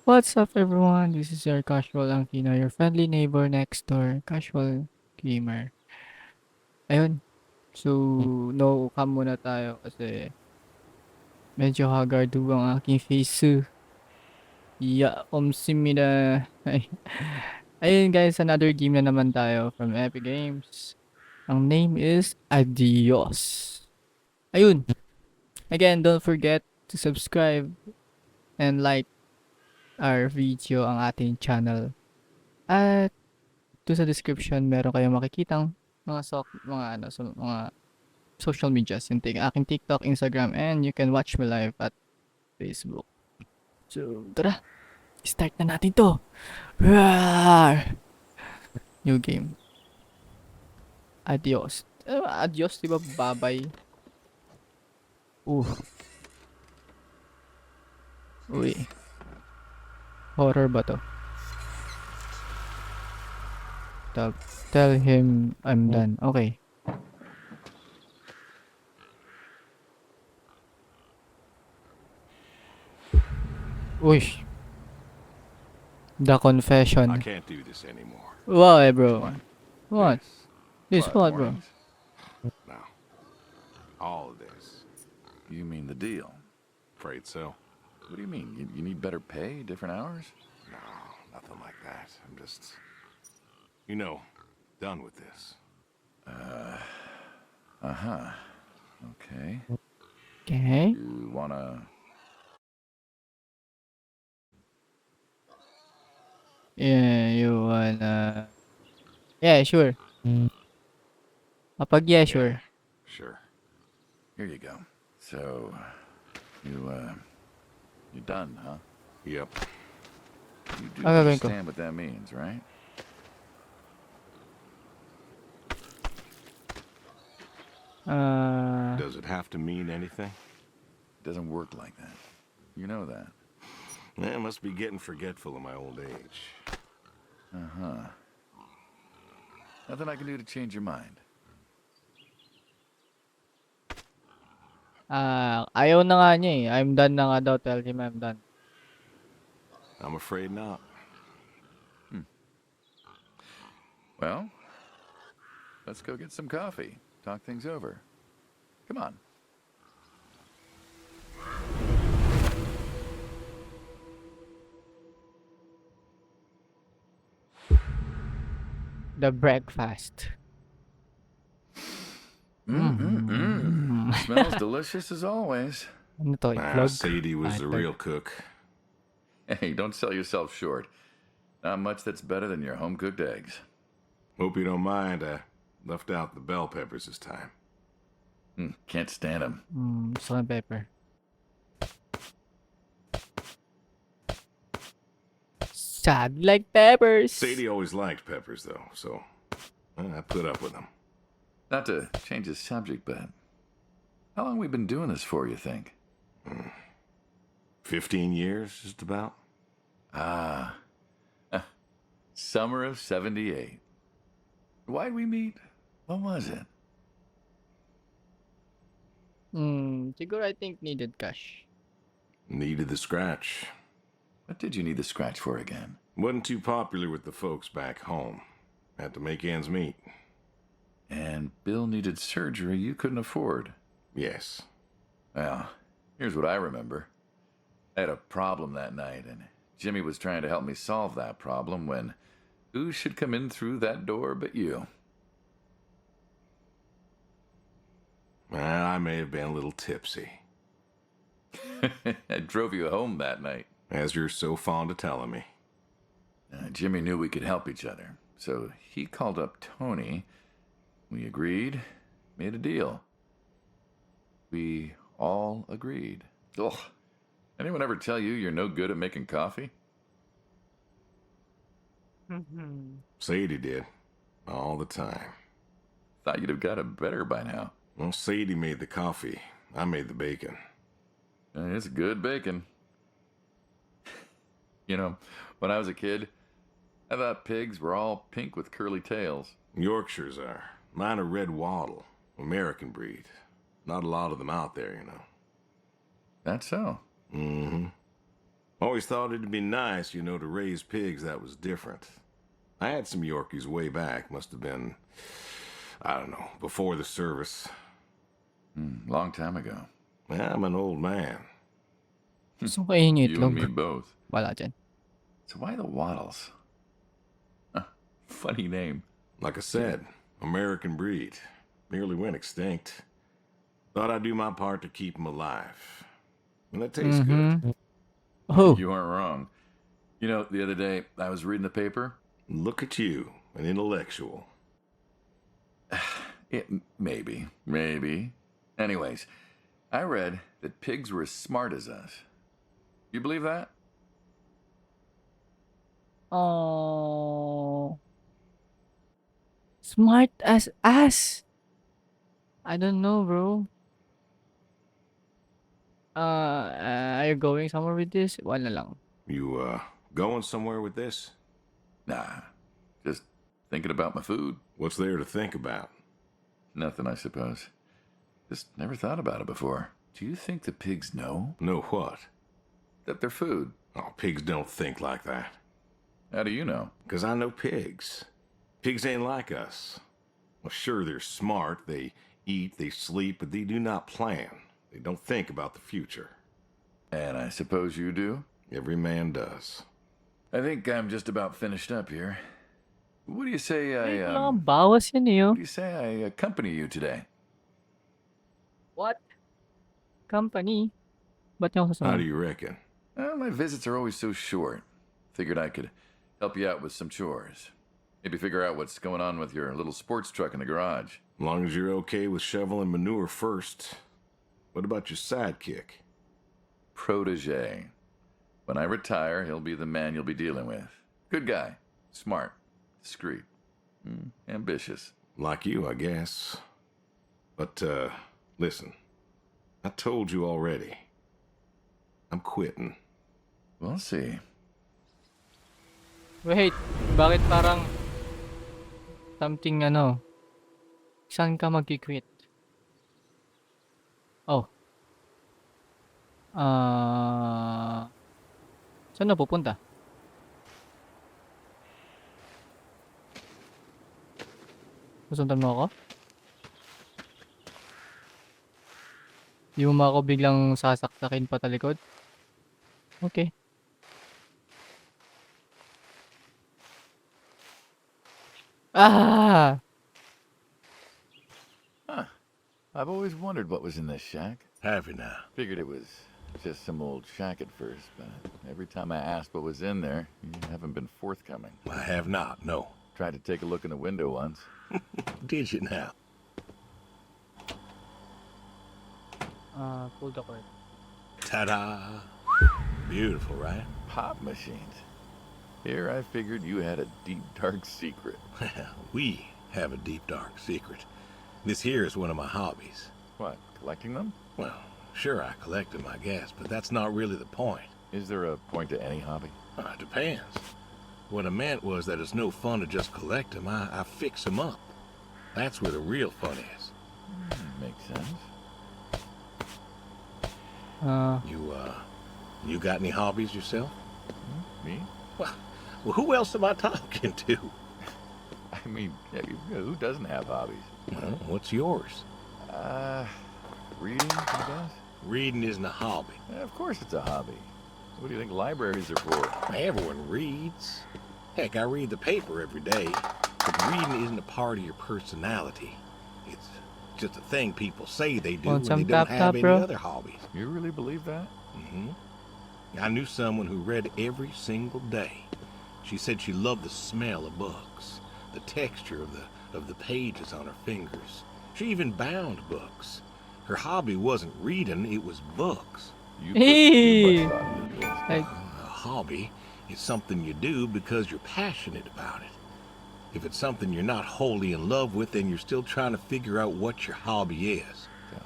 What's up, everyone? This is your casual Angkina, your friendly neighbor next door, casual gamer. Ayun, so no cam muna tayo kasi medyo haggard ang aking face. Yeah, umsimida. Ayun guys, another game na naman tayo from Epic Games. Ang name is Adios. Ayun, again, don't forget to subscribe and like our video ang ating channel. At doon sa description meron kayong makikitang mga social medias, yung aking TikTok, Instagram, and you can watch me live at Facebook. So, tara, start na natin to. Roar! New game. Adios. Adios, di ba? Bye-bye. Uy. Horror ba to? Tell him I'm done. Okay. Uy. The I confession. can't do this anymore. Why, bro? What? What? This? This what, bro? Mornings? No. All of this. You mean the deal? Afraid so. What do you mean? You need better pay, different hours? No, nothing like that. I'm just, done with this. Uh-huh. Okay. Okay. You wanna... Yeah, you wanna... Yeah, sure. Kapag yeah, sure. Sure. Here you go. So, you're done, huh? Yep. You do Ang gagawin ko? understand what that means, right? Does it have to mean anything? It doesn't work like that. You know that. I must be getting forgetful in my old age. Uh-huh. Nothing I can do to change your mind. Ayaw na nga niya eh. I'm done na nga daw. Tell him I'm done. I'm afraid not. Well, let's go get some coffee. Talk things over. Come on. The breakfast. Smells delicious as always. Ano to? Itlog? Sadie was the Itlog. real cook. Hey, don't sell yourself short. Not much that's better than your home-cooked eggs. Hope you don't mind. I left out the bell peppers this time. Can't stand them. Salt and pepper. Sad like peppers. Sadie always liked peppers, though, so I put up with them. Not to change the subject, but how long we been doing this for, you think? 15 years, just about. Summer of 78. Why'd we meet? What was it? Siguro I think needed cash. Needed the scratch. What did you need the scratch for again? Wasn't too popular with the folks back home. Had to make ends meet. And Bill needed surgery you couldn't afford. Yes. Well, here's what I remember. I had a problem that night, and Jimmy was trying to help me solve that problem when who should come in through that door but you? Well, I may have been a little tipsy, I drove you home that night. as you're so fond of telling me. Jimmy knew we could help each other, so he called up Tony. We agreed, made a deal. We all agreed. Ugh. Anyone ever tell you you're no good at making coffee? Sadie did. All the time. Thought you'd have got it better by now. Well, Sadie made the coffee. I made the bacon. It's good bacon. You know, when I was a kid, I thought pigs were all pink with curly tails. Yorkshires are. Mine are red wattle. American breed. Not a lot of them out there, you know. That's so. Mm-hmm. Always thought it'd be nice, you know, to raise pigs that was different. I had some Yorkies way back. Must have been, I don't know, before the service. Long time ago. I'm an old man. Gusto ko kainin yung You and itlog. me both. Wala dyan. So why the Waddles? Funny name. Like I said, American breed. Nearly went extinct. Thought I'd do my part to keep them alive. And that tastes good. Oh, You aren't wrong. You know, the other day I was reading the paper. Look at you, an intellectual. Maybe. Anyways, I read that pigs were as smart as us. You believe that? oh. Smart as ass. I don't know, bro. Are you going somewhere with this? Wala lang. You, going somewhere with this? Nah, just thinking about my food. What's there to think about? Nothing, I suppose. Just never thought about it before. Do you think the pigs know Know what? that they're food? Oh, pigs don't think like that. How do you know? 'Cause I know pigs. Pigs ain't like us. Well, sure, they're smart. They eat, they sleep, but they do not plan. They don't think about the future. And I suppose you do? Every man does. I think I'm just about finished up here. What do you say Ay, I, wala kang bawas yan eh, oh. what do you say I accompany you today? What? Company? Ba't niyo ako How sasama? do you reckon? Well, my visits are always so short. Figured I could help you out with some chores. Maybe figure out what's going on with your little sports truck in the garage. As long as you're okay with shoveling manure first. What about your sidekick? Protege. When I retire, he'll be the man you'll be dealing with. Good guy. Smart. Discreet. Ambitious. Like you, I guess. But, listen. I told you already. I'm quitting. We'll see. Wait, bakit parang something ano? Saan ka magki-quit? Oh. Saan na pupunta? Susundan mo ako? Di mo ba ako biglang sasaksakin patalikod? Okay. Ah! I've always wondered what was in this shack. Have you now? Figured it was just some old shack at first, but every time I asked what was in there, you haven't been forthcoming. I have not, no. Tried to take a look in the window once. Did you now? Pull the cord. Ta-da! Beautiful, right? Pop machines. Here I figured you had a deep, dark secret. We have a deep, dark secret. This here is one of my hobbies. What, collecting them? Well, sure, I collect them, I guess, but that's not really the point. Is there a point to any hobby? It depends. What I meant was that it's no fun to just collect them. I fix them up. That's where the real fun is. Makes sense. You got any hobbies yourself? Me? Well, who else am I talking to? I mean, who doesn't have hobbies? Well, what's yours? Reading, I guess? Reading isn't a hobby. Yeah, of course it's a hobby. What do you think libraries are for? Everyone reads. Heck, I read the paper every day. But reading isn't a part of your personality. It's just a thing people say they do when Want they some don't tap-tap, have any bro? other hobbies. You really believe that? I knew someone who read every single day. She said she loved the smell of books, the texture of the pages on her fingers. She even bound books. Her hobby wasn't reading, it was books. You Hey! put too much thought into this. Like, A hobby is something you do because you're passionate about it. If it's something you're not wholly in love with, then you're still trying to figure out what your hobby is. So,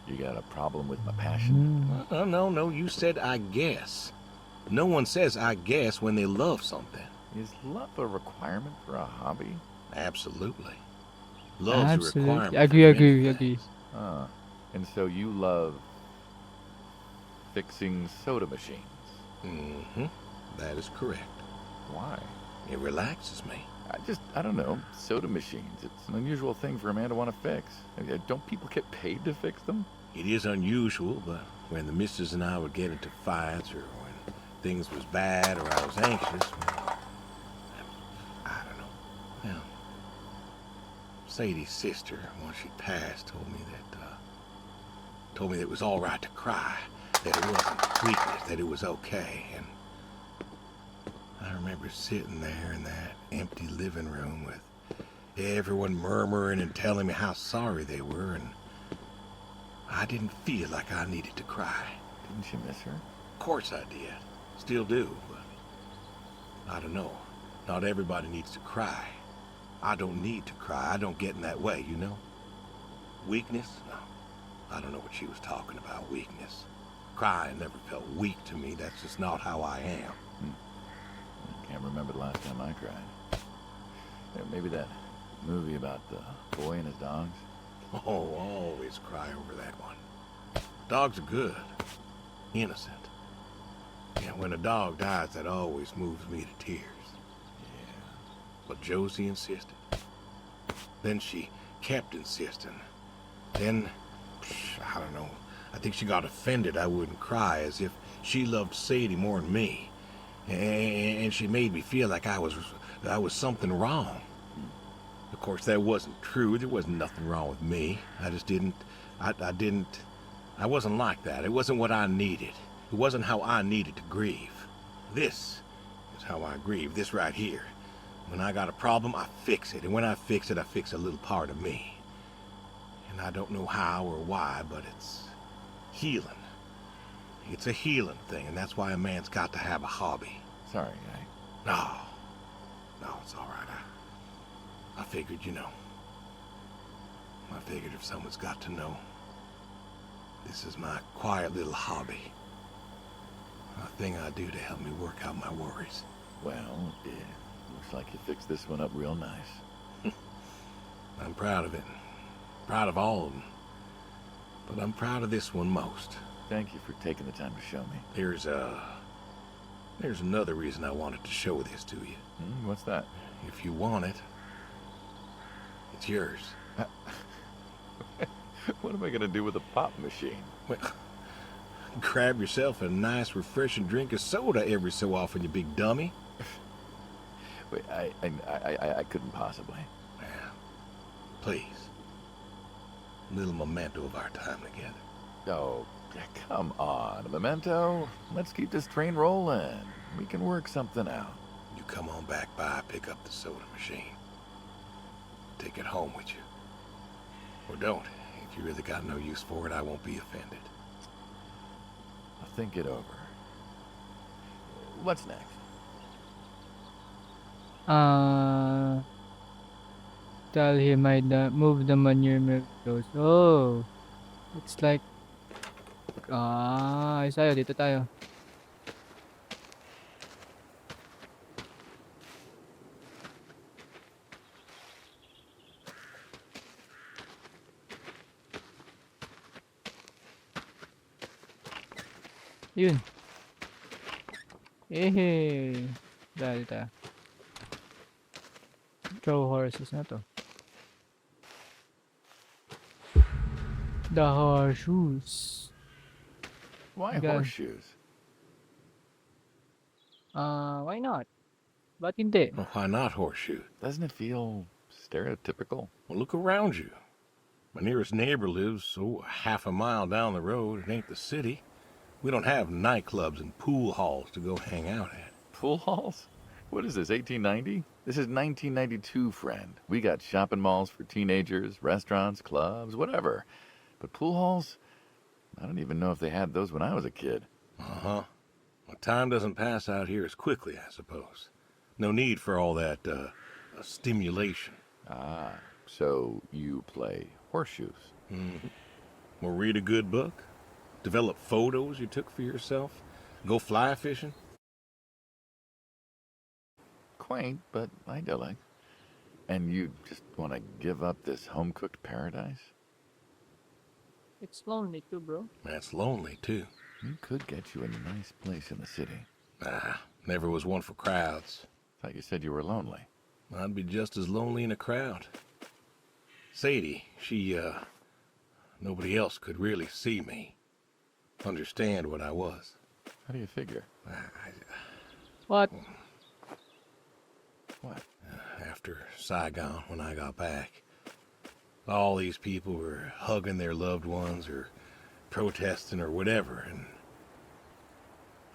you got a problem with my passion? No, you said I guess. No one says I guess when they love something. Is love a requirement for a hobby? Absolutely. Love's a absolutely. requirement. Agree, for many agree. things. And so you love fixing soda machines? Mm-hmm. That is correct. Why? It relaxes me. I don't know, soda machines. It's an unusual thing for a man to want to fix. Don't people get paid to fix them? It is unusual, but when the missus and I would get into fights or when things was bad or I was anxious, I don't know. Well, Sadie's sister, once she passed, told me that it was all right to cry, that it wasn't weakness, that it was okay. And I remember sitting there in that empty living room with everyone murmuring and telling me how sorry they were, and I didn't feel like I needed to cry. Didn't you miss her? Of course I did. Still do, but I don't know. Not everybody needs to cry. I don't need to cry. I don't get in that way, you know? Weakness? No. I don't know what she was talking about, weakness. Crying never felt weak to me. That's just not how I am. I can't remember the last time I cried. Maybe that movie about the boy and his dogs. Oh, always cry over that one. Dogs are good. Innocent. Yeah, when a dog dies, that always moves me to tears. Yeah. But Josie insisted. Then she kept insisting. Then, I don't know, I think she got offended I wouldn't cry, as if she loved Sadie more than me. And she made me feel like I was something wrong. Of course, that wasn't true. There wasn't nothing wrong with me. I just didn't, I wasn't like that. It wasn't what I needed. It wasn't how I needed to grieve. This is how I grieve, this right here. When I got a problem, I fix it. And when I fix it, I fix a little part of me. And I don't know how or why, but it's healing. It's a healing thing, and that's why a man's got to have a hobby. Sorry, No, it's all right. I figured, you know. I figured if someone's got to know, this is my quiet little hobby. A thing I do to help me work out my worries. Well, yeah, looks like you fixed this one up real nice. I'm proud of it. Proud of all of them. But I'm proud of this one most. Thank you for taking the time to show me. There's another reason I wanted to show this to you. What's that? If you want it, it's yours. What am I going to do with a pop machine? Well, grab yourself a nice, refreshing drink of soda every so often, you big dummy. Wait, I couldn't possibly. Well, please. A little memento of our time together. Oh, come on, a memento. Let's keep this train rolling. We can work something out. You come on back by, pick up the soda machine. Take it home with you. Or don't. If you really got no use for it, I won't be offended. I'll think it over. What's next? Tell him move the manure close. Oh, it's like, ayos tayo, dito tayo. Yun. Dali tayo. Throw horses na to. The horseshoes. Why Okay. horseshoes? Why not? Ba't hindi? Well, why not horseshoe? Doesn't it feel stereotypical? Well, look around you. My nearest neighbor lives, half a mile down the road. It ain't the city. We don't have nightclubs and pool halls to go hang out at. Pool halls? What is this, 1890? This is 1992, friend. We got shopping malls for teenagers, restaurants, clubs, whatever. But pool halls? I don't even know if they had those when I was a kid. Uh-huh. Well, time doesn't pass out here as quickly, I suppose. No need for all that, stimulation. Ah, so you play horseshoes. Mm-hmm. Or read a good book? Develop photos you took for yourself? Go fly fishing? Quaint, but idyllic. And you just want to give up this home-cooked paradise? It's lonely too, bro. That's lonely, too. We could get you a nice place in the city. Never was one for crowds. Thought you said you were lonely. I'd be just as lonely in a crowd. Sadie, nobody else could really see me, understand what I was. How do you figure? What? What? After Saigon, when I got back, all these people were hugging their loved ones or protesting or whatever, and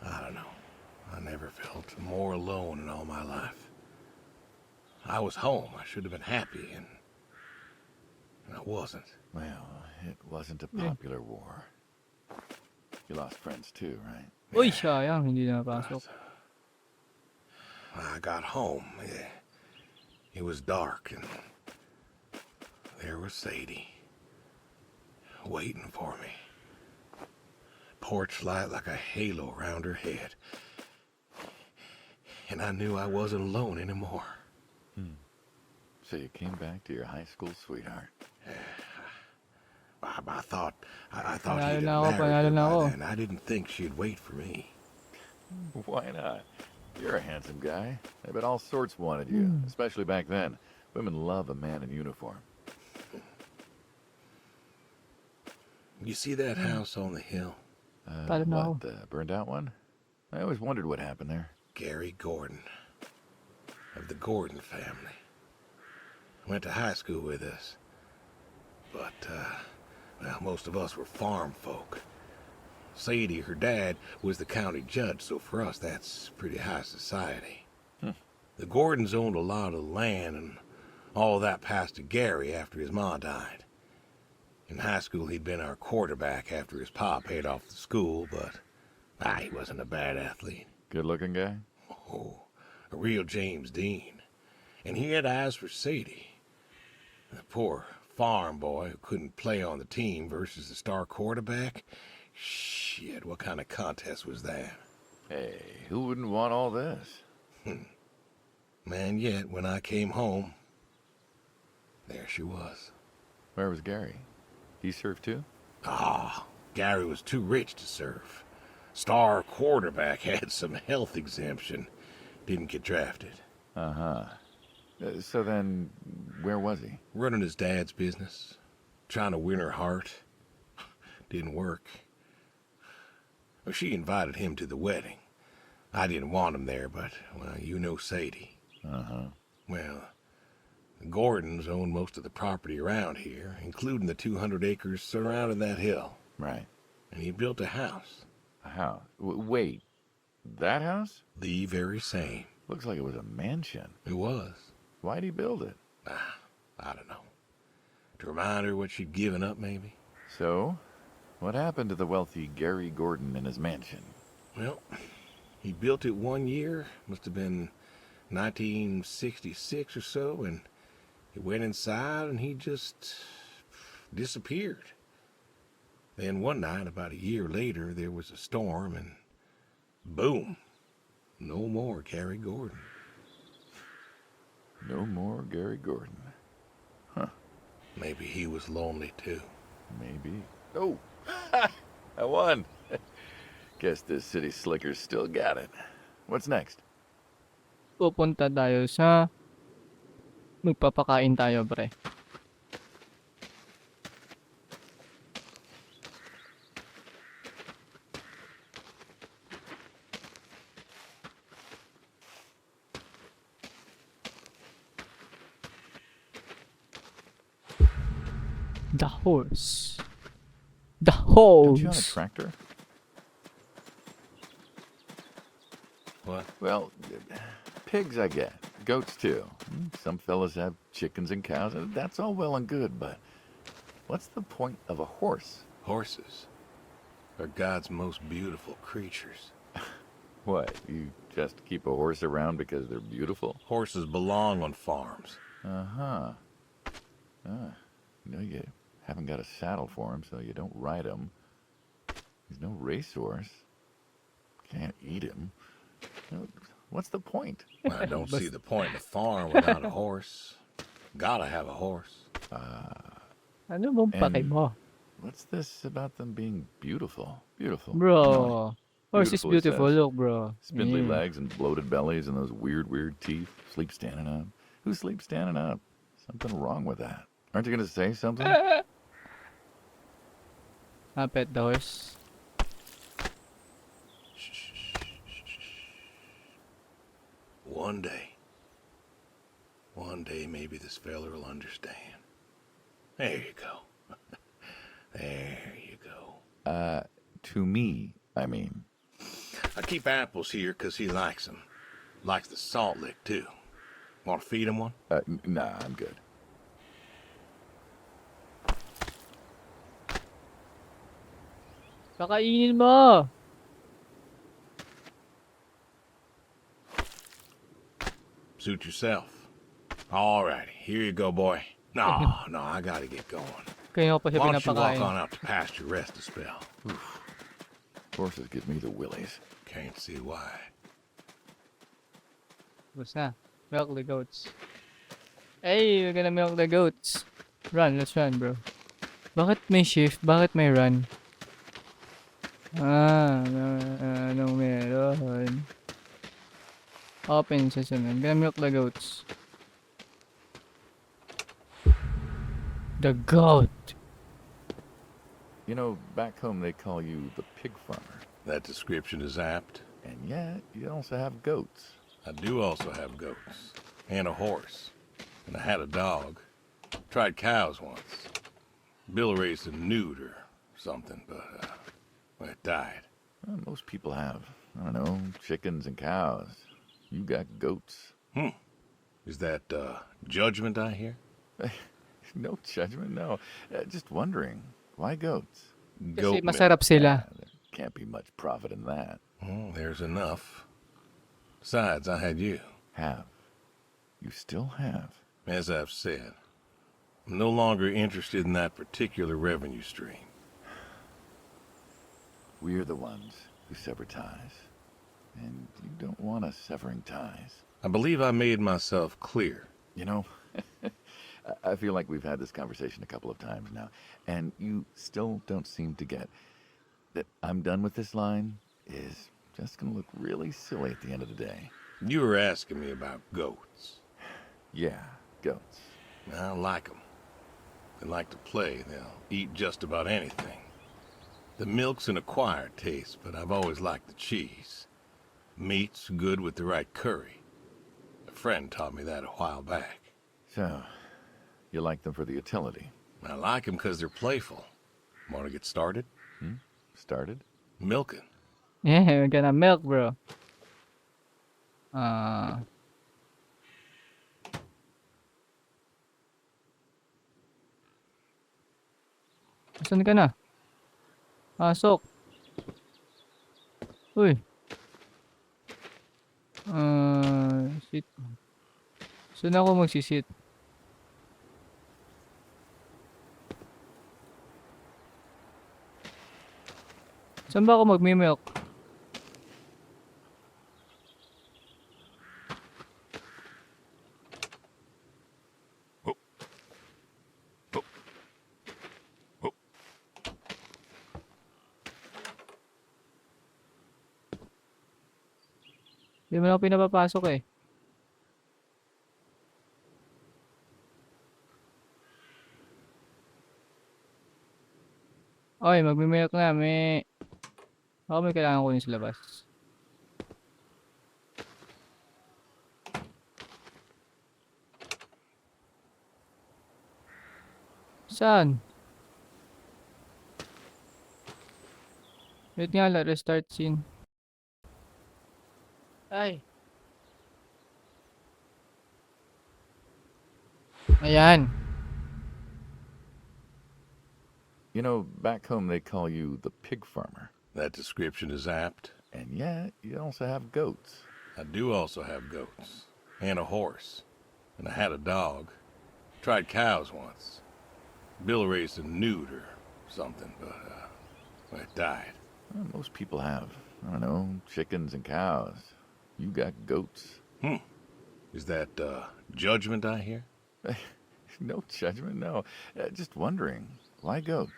I don't know. I never felt more alone in all my life. I was home. I should have been happy, and I wasn't. Well, it wasn't a Yeah. popular war. You lost friends too, right? Uy, sayang, hindi na napasok. I got home. It was dark, and there was Sadie, waiting for me. Porch light like a halo around her head. And I knew I wasn't alone anymore. So you came back to your high school sweetheart. I thought Panalo he'd na ako, have married panalo her na ako. by then. I didn't think she'd wait for me. Why not? You're a handsome guy. I bet all sorts wanted you, especially back then. Women love a man in uniform. You see that house on the hill? Talo na ako. What, the burned out one? I always wondered what happened there. Gary Gordon, of the Gordon family. Went to high school with us. But, well, most of us were farm folk. Sadie, her dad, was the county judge, so for us that's pretty high society. The Gordons owned a lot of land, and all that passed to Gary after his ma died. In high school, he'd been our quarterback after his pa paid off the school, but he wasn't a bad athlete. Good-looking guy? Oh, a real James Dean. And he had eyes for Sadie. The poor farm boy who couldn't play on the team versus the star quarterback. Shit, what kind of contest was that? Hey, who wouldn't want all this? Man, yet when I came home, there she was. Where was Gary? He served too? Gary was too rich to serve. Star quarterback had some health exemption. Didn't get drafted. Uh-huh. So then, where was he? Running his dad's business. Trying to win her heart. Didn't work. Well, she invited him to the wedding. I didn't want him there, but, well, you know Sadie. Uh-huh. Well, the Gordons own most of the property around here, including the 200 acres surrounding that hill. Right. And he built a house. A house? Wait, that house? The very same. Looks like it was a mansion. It was. Why'd he build it? I don't know. To remind her what she'd given up, maybe? So, what happened to the wealthy Gary Gordon in his mansion? Well, he built it one year. Must have been 1966 or so, and he went inside and he just disappeared. Then one night, about a year later, there was a storm and boom, no more Gary Gordon. No more Gary Gordon. Huh. Maybe he was lonely too. Maybe. Oh, I won. Guess this city slicker's still got it. What's next? Pupunta tayo sa... Magpapakain tayo, pre. The horse. The Don't you own a horse. tractor? What? Well, pigs I get. Goats too. Some fellas have chickens and cows, and that's all well and good, but what's the point of a horse? Horses are God's most beautiful creatures. What, you just keep a horse around because they're beautiful? Horses belong on farms. Uh-huh. You haven't got a saddle for him, so you don't ride him. He's no racehorse. Can't eat him. What's the point? I don't see the point in a farm without a horse. Gotta have a horse. Ano bang pake And- mo? What's this about them being beautiful? Beautiful. Bro. Horse is Beautiful, he beautiful. says. Look, bro. Spindly Yeah. legs and bloated bellies and those weird teeth. Sleep standing up. Who sleeps standing up? Something wrong with that. Aren't you going to say something? Pet the horse. Shh, shh, shh, shh, shh. One day, maybe this feller will understand. There you go. There you go. To me, I mean. I keep apples here 'cause he likes them. Likes the salt lick, too. Want to feed him one? Nah, I'm good. Kakainin mo! Suit yourself. Alrighty, here you go, boy. No, I gotta get going. Kaya pa siya Why don't you walk pinapakain. on out to pasture, rest a spell? Horses give me the willies. Can't see why. Tapos na. Milk the goats. Hey, we're gonna milk the goats. Run, let's run, bro. Bakit may shift? Bakit may run? Anong meron? Open session. I'm gonna milk the goats. The goat. You know, back home they call you the pig farmer. That description is apt. And yet, you also have goats. I do also have goats. And a horse. And I had a dog. Tried cows once. Bill raised a newt or something, but, well, it died. Well, most people have, I don't know, chickens and cows. You got goats. Is that, judgment I hear? No judgment, no. Just wondering, why goats? Kasi Goat milk. masarap sila. There can't be much profit in that. Well, there's enough. Besides, I had you. Have. You still have. As I've said, I'm no longer interested in that particular revenue stream. We're the ones who sever ties. And you don't want us severing ties. I believe I made myself clear. You know, I feel like we've had this conversation a couple of times now, and you still don't seem to get that I'm done with this line is just going to look really silly at the end of the day. You were asking me about goats. Yeah, goats. I like them. They like to play. They'll eat just about anything. The milk's an acquired taste, but I've always liked the cheese. Meat's good with the right curry. A friend taught me that a while back. So, you like them for the utility? I like them because they're playful. Want to get started? Started? Milking. Yeah, we're gonna milk, bro. Saan ka na? Pasok. Uy. Sit. Saan ako magsisit? Saan ba ako magmi-milk? Hindi mo na ako pinapapasok eh. Oy, magmi-milk na. May kailangan ko sa labas. Saan? Wait nga, restart scene. Ay. Ayan. You know, back home they call you the pig farmer. That description is apt. And yet, you also have goats. I do also have goats. And a horse. And I had a dog. Tried cows once. Bill raised a newt or something, but, well, it died. Well, most people have, I don't know, chickens and cows. You got goats. Is that, judgment I hear? No judgment, no. Just wondering, why goats?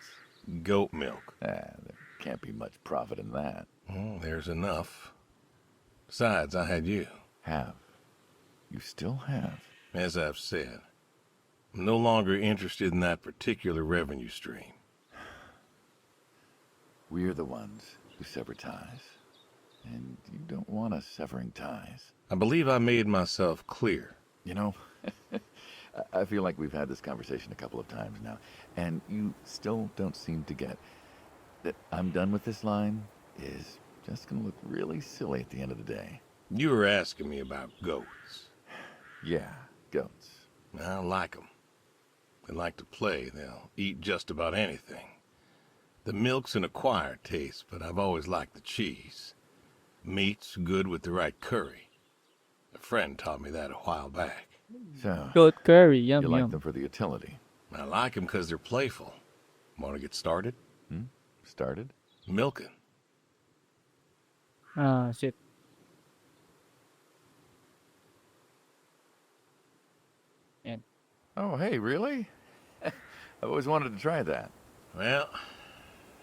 Goat milk. There Can't be much profit in that. Well, there's enough. Besides, I had you. Have. You still have. As I've said, I'm no longer interested in that particular revenue stream. We're the ones who sever ties. And you don't want us severing ties. I believe I made myself clear. You know, I feel like we've had this conversation a couple of times now, and you still don't seem to get that I'm done with this line is just gonna look really silly at the end of the day. You were asking me about goats. Yeah, goats. I like them. They like to play. They'll eat just about anything. The milk's an acquired taste, but I've always liked the cheese. Meat's good with the right curry. A friend taught me that a while back. So, Goat curry, yum you like yum. them for the utility. I like them because they're playful. Want to get started? Started? Milking. Ah, shit. Yan. Oh, hey, really? I've always wanted to try that. Well,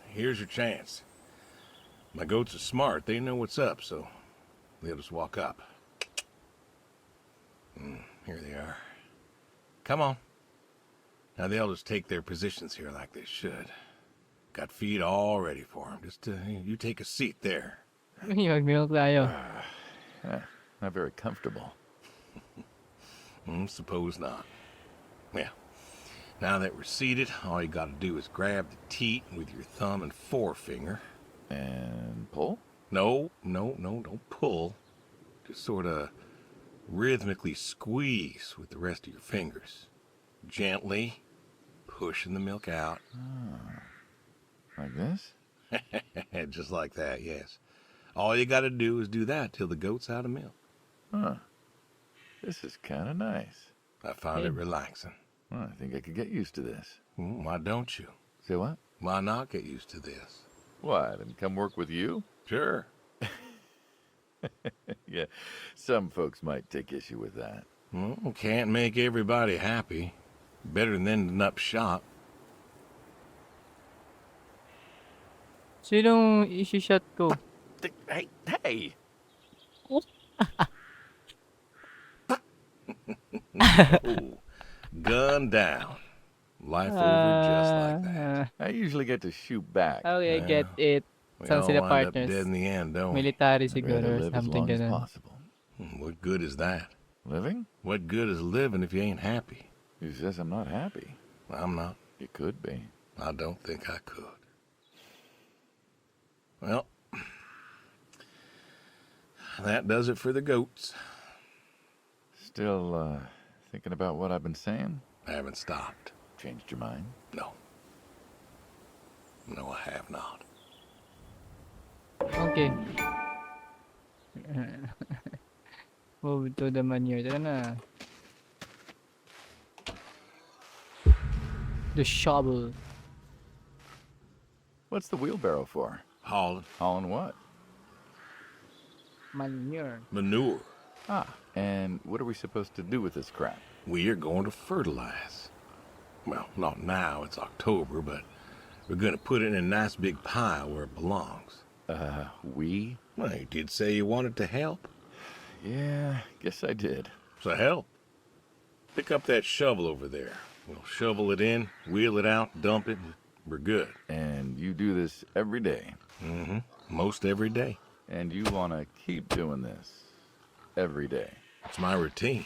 here's your chance. My goats are smart. They know what's up, so they'll just walk up. Here they are. Come on. Now they'll just take their positions here like they should. Got feed all ready for them. Just you take a seat there. Mag-milk tayo. Not very comfortable. Suppose not. Yeah. Now that we're seated, all you gotta do is grab the teat with your thumb and forefinger. And pull? No, don't pull. Just sort of rhythmically squeeze with the rest of your fingers. Gently pushing the milk out. Like this? Just like that, yes. All you gotta do is do that till the goat's out of milk. Huh. This is kind of nice. I found it relaxing. Well, I think I could get used to this. Why don't you? Say what? Why not get used to this? What, and come work with you? Sure. Yeah, some folks might take issue with that. Well, can't make everybody happy. Better than ending up shot. Sinong isi-shot ko? Hey, hey! Ooh, gun down. Life over just like that. I usually get to shoot back. Okay, Yeah. get it. We Saan all sila wind up partners? dead in the end, don't we? Military I'd siguro rather or live as something long as ganun. possible. What good is that? Living? What good is living if you ain't happy? Who says I'm not happy? I'm not. You could be. I don't think I could. Well, that does it for the goats. Still, thinking about what I've been saying? I haven't stopped. Changed your mind? No. No, I have not. Okay. Move to the manure. Tara na. The shovel. What's the wheelbarrow for? Hauling Hauling what? Manure. manure. Ah, and what are we supposed to do with this crap? We are going to fertilize. Well, not now, it's October, but we're going to put it in a nice big pile where it belongs. We? Well, you did say you wanted to help, Yeah, guess I did. so help. Pick up that shovel over there. We'll shovel it in, wheel it out, dump it, and we're good. And you do this every day. Most every day. And you want to keep doing this every day. It's my routine.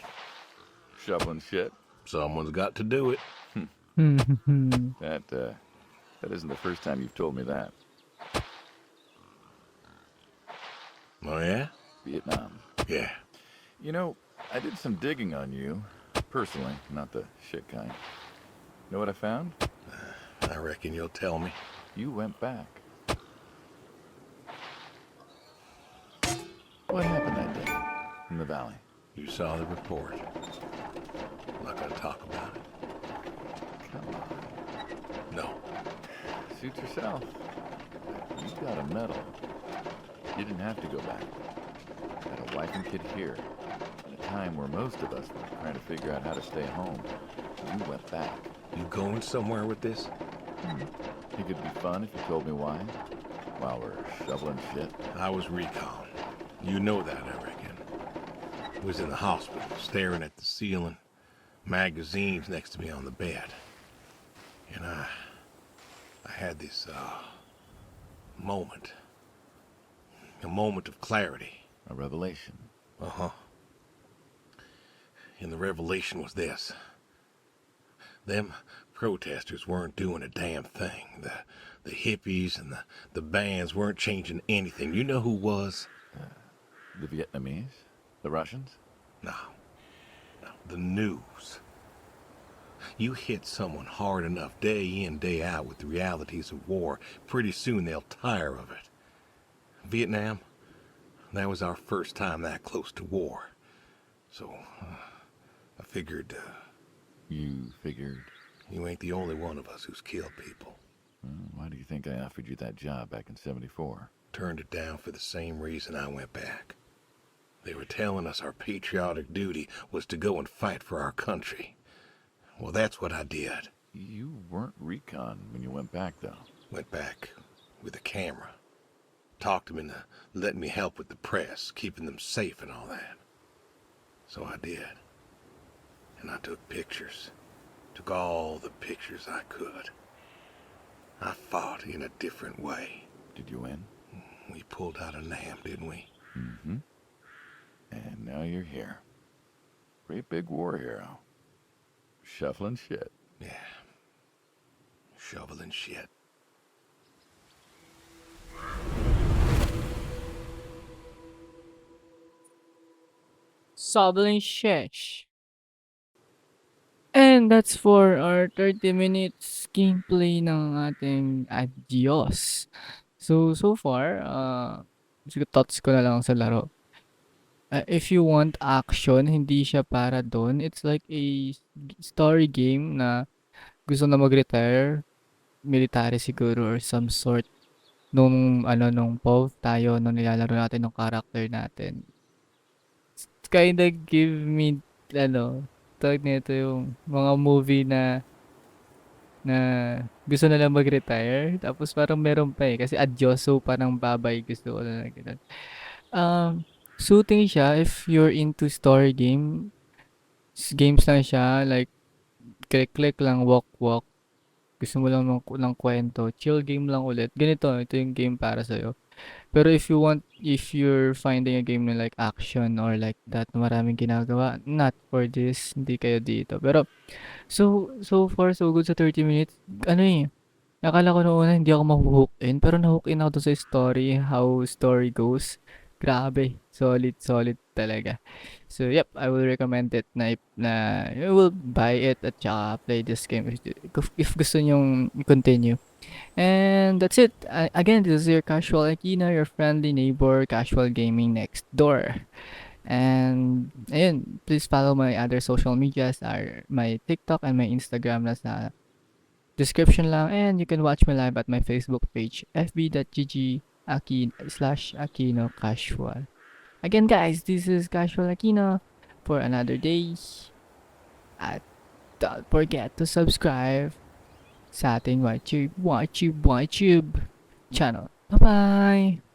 Shoveling shit. Someone's got to do it. That isn't the first time you've told me that. Oh, yeah? Vietnam. Yeah. You know, I did some digging on you. Personally, not the shit kind. Know what I found? I reckon you'll tell me. You went back. What happened that day in the valley? You saw the report. I'm not going to talk about it. Come on. No. Suit yourself. You got a medal. You didn't have to go back. Had a wife and kid here. At a time where most of us were trying to figure out how to stay home. You went back. You going somewhere with this? It could be fun if you told me why. while we're shoveling shit? I was recon. You know that, I reckon. Was in the hospital, staring at the ceiling, magazines next to me on the bed. And I had this, moment. A moment of clarity. A revelation. Uh-huh. And the revelation was this. Them protesters weren't doing a damn thing. The hippies and the bands weren't changing anything. You know who was? The Vietnamese? The Russians? No. The news. You hit someone hard enough day in, day out with the realities of war, pretty soon they'll tire of it. Vietnam, that was our first time that close to war. So, I figured, You figured? you ain't the only one of us who's killed people. Why do you think I offered you that job back in 74? Turned it down for the same reason I went back. They were telling us our patriotic duty was to go and fight for our country. Well, that's what I did. You weren't recon when you went back, though. Went back with a camera. Talked them into letting me help with the press, keeping them safe and all that. So I did. And I took pictures. Took all the pictures I could. I fought in a different way. Did you win? We pulled out a Nam, didn't we? Mm-hmm. And now you're here. Great big war hero. Shuffling shit. Yeah. Shoveling shit. Sovereign Shesh. And that's for our 30 minutes gameplay ng ating Adios. So far, siguro thoughts ko na lang sa laro. If you want action, hindi siya para doon. It's like a story game na gusto na mag-retire. Military siguro or some sort. Nung POV tayo, nung nilalaro natin ng character natin. It's kinda give me, tawag nito yung mga movie na gusto na lang mag-retire. Tapos parang meron pa kasi Adios, so parang babay gusto ko na ganun. Suiting siya if you're into story games lang siya, like click-click lang, walk-walk. Gusto mo lang ng kwento, chill game lang ulit. Ito yung game para sa'yo. Pero if you're finding a game na like action or like that, na maraming ginagawa, not for this, hindi kayo dito. Pero, so far, so good sa 30 minutes. Akala ko noon hindi ako mahuhook in, pero nahook in ako dun sa story, how story goes. Grabe, solid talaga. So, yep, I will recommend it na you will buy it at saka play this game if gusto nyong i-continue. And that's it. Again, this is your Casual Aquino, your friendly neighbor, Casual Gaming next door. And, ayun, please follow my other social medias, are my TikTok and my Instagram nasa description lang. And you can watch me live at my Facebook page, fb.gg/Aquino Casual. Again, guys, this is Casual Aquino for another day. At don't forget to subscribe sa ating YouTube channel. Bye-bye!